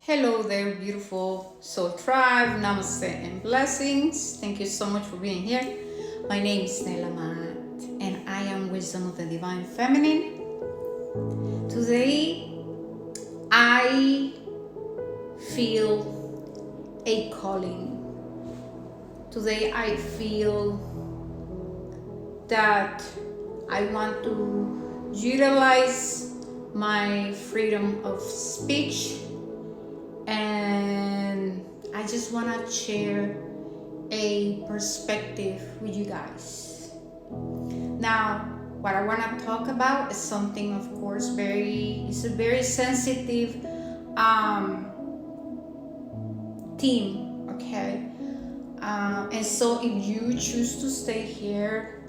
Hello there, beautiful soul tribe. Namaste and blessings. Thank you so much for being here. My name is Nela Mat, and I am Wisdom of the Divine Feminine. Today, I feel a calling. Today, I feel that I want to utilize my freedom of speech, and I just want to share a perspective with you guys. Now, what I want to talk about is something, of course, it's a very sensitive theme, okay? And so if you choose to stay here,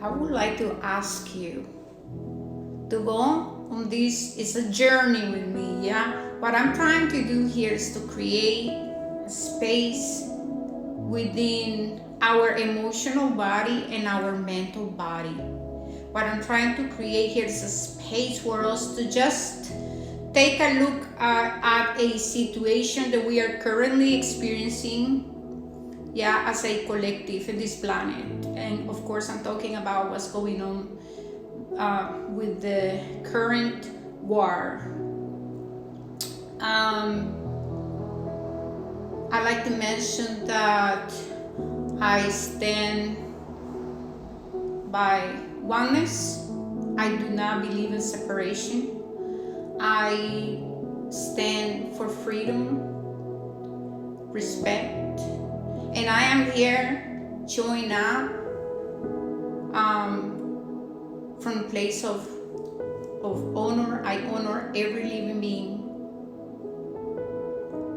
I would like to ask you to go on this. It's a journey with me, yeah? What I'm trying to do here is to create a space within our emotional body and our mental body. What I'm trying to create here is a space for us to just take a look at a situation that we are currently experiencing, yeah, as a collective in this planet. And of course, I'm talking about what's going on with the current war. I like to mention that I stand by oneness. I do not believe in separation. I stand for freedom, respect, and I am here showing up from a place of honor. I honor every living being.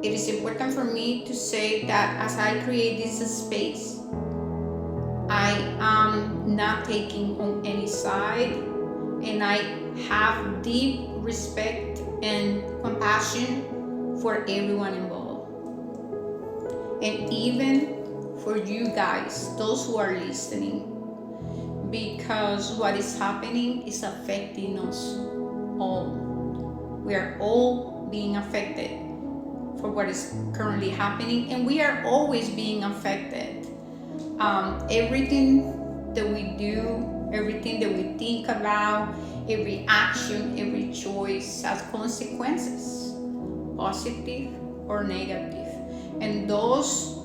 It is important for me to say that as I create this space, I am not taking on any side, and I have deep respect and compassion for everyone involved. And even for you guys, those who are listening, because what is happening is affecting us all. We are all being affected for what is currently happening, and we are always being affected. Everything that we do, everything that we think about, every action, every choice has consequences, positive or negative. And those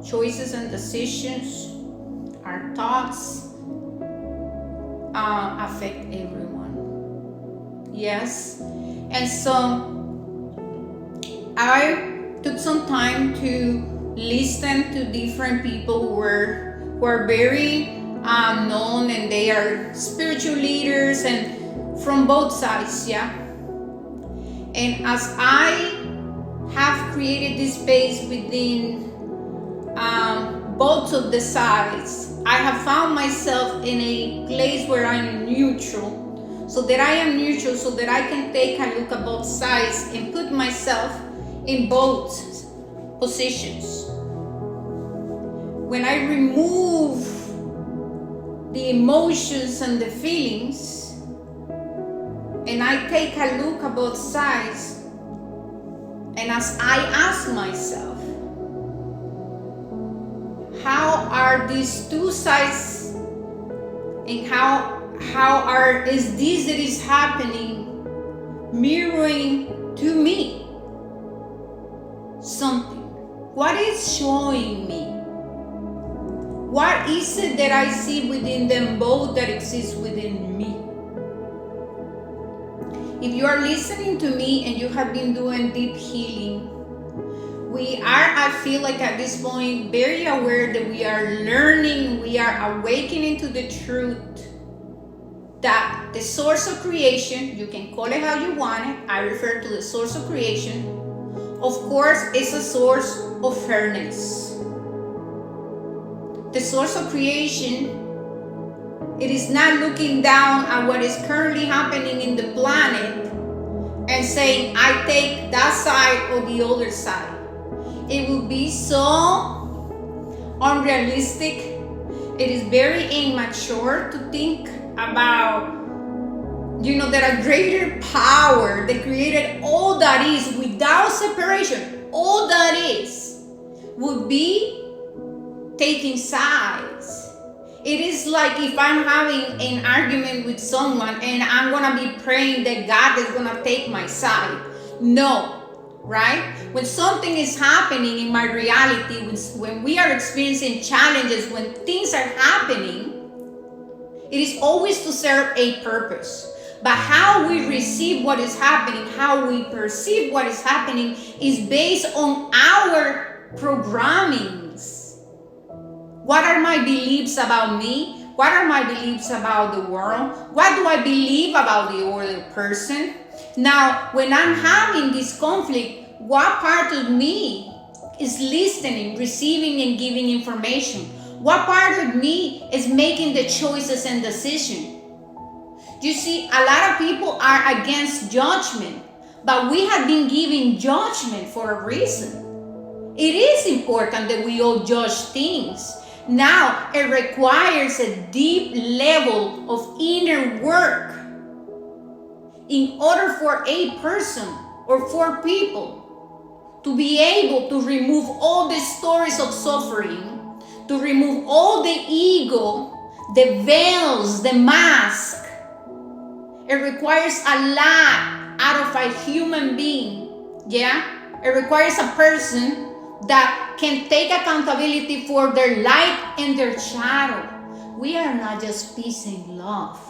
choices and decisions, our thoughts, affect everyone. Yes. And so I took some time to listen to different people who are very known, and they are spiritual leaders and from both sides, yeah. And as I have created this space within both of the sides, I have found myself in a place where I'm neutral, so that I can take a look at both sides and put myself in both positions. When I remove the emotions and the feelings, and I take a look at both sides, and as I ask myself, how are these two sides, and is this that is happening mirroring to me something? What is showing me? What is it that I see within them both that exists within me? If you are listening to me and you have been doing deep healing, I feel like at this point, very aware that we are learning, we are awakening to the truth that the source of creation, you can call it how you want it, I refer to the source of creation, of course, is a source of fairness. The source of creation, it is not looking down at what is currently happening in the planet and saying, I take that side or the other side. It will be so unrealistic. It is very immature to think about, that a greater power that created all that is with without separation, all that is would be taking sides. It is like if I'm having an argument with someone and I'm gonna be praying that God is gonna take my side. No, right? When something is happening in my reality, when we are experiencing challenges, when things are happening, it is always to serve a purpose. But how we receive what is happening, how we perceive what is happening, is based on our programmings. What are my beliefs about me? What are my beliefs about the world? What do I believe about the other person? Now, when I'm having this conflict, what part of me is listening, receiving, and giving information? What part of me is making the choices and decisions? You see, a lot of people are against judgment, but we have been given judgment for a reason. It is important that we all judge things. Now, it requires a deep level of inner work in order for a person or for people to be able to remove all the stories of suffering, to remove all the ego, the veils, the mask. It requires a lot out of a human being, yeah? It requires a person that can take accountability for their light and their shadow. We are not just peace and love.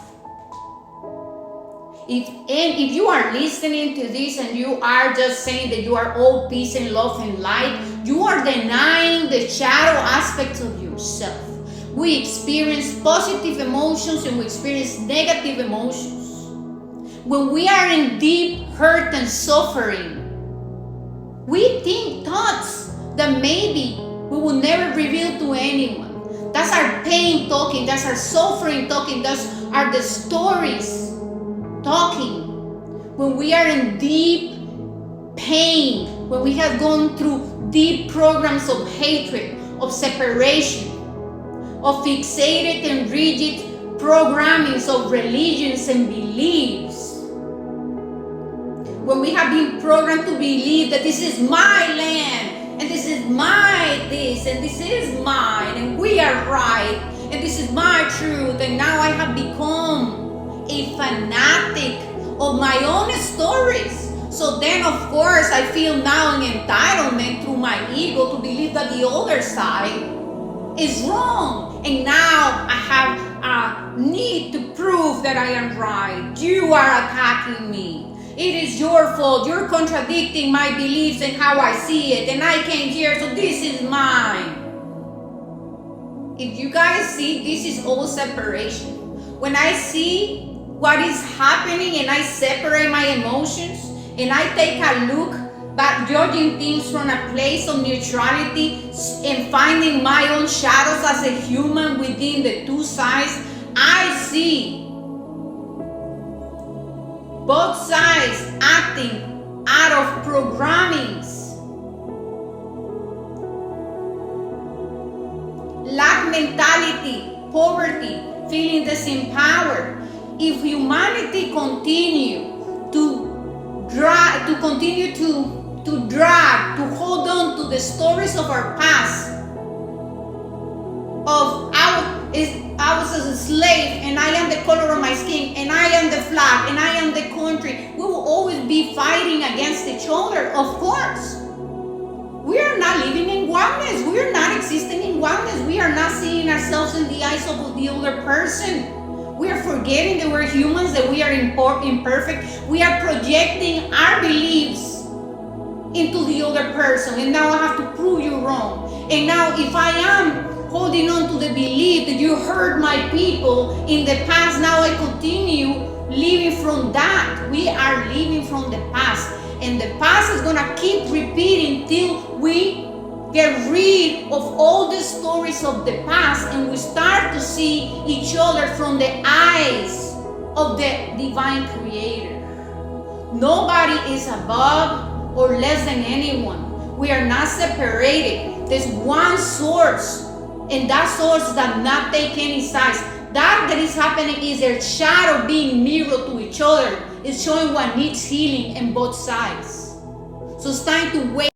If you are listening to this and you are just saying that you are all peace and love and light, you are denying the shadow aspects of yourself. We experience positive emotions and we experience negative emotions. When we are in deep hurt and suffering, we think thoughts that maybe we will never reveal to anyone. That's our pain talking, that's our suffering talking, those are the stories talking. When we are in deep pain, when we have gone through deep programs of hatred, of separation, of fixated and rigid programmings of religions and beliefs, when we have been programmed to believe that this is my land, and this is my this, and this is mine, and we are right, and this is my truth, and now I have become a fanatic of my own stories. So then, of course, I feel now an entitlement through my ego to believe that the other side is wrong. And now I have a need to prove that I am right. You are attacking me. It is your fault. You're contradicting my beliefs and how I see it. And I came here, so this is mine. If you guys see, this is all separation. When I see what is happening and I separate my emotions and I take a look back, judging things from a place of neutrality and finding my own shadows as a human within the two sides, I see both sides acting out of programmings, lack mentality, poverty, feeling disempowered. If humanity continue to hold on to the stories of our past, of I was as a slave, and I am the color of my skin, and I am the flag, and I am the country, we will always be fighting against each other, of course. We are not living in oneness. We are not existing in oneness. We are not seeing ourselves in the eyes of the other person. We are forgetting that we're humans, that we are imperfect. We are projecting our beliefs into the other person. And now I have to prove you wrong. And now if I am holding on to the belief that you hurt my people in the past, now I continue living from that. We are living from the past. And the past is going to keep repeating till we get rid of all the stories of the past and we start to see each other from the eyes of the divine creator. Nobody is above or less than anyone. We are not separated. There's one source, and that source does not take any sides. That is happening is their shadow being mirrored to each other. It's showing what needs healing in both sides. So it's time to wake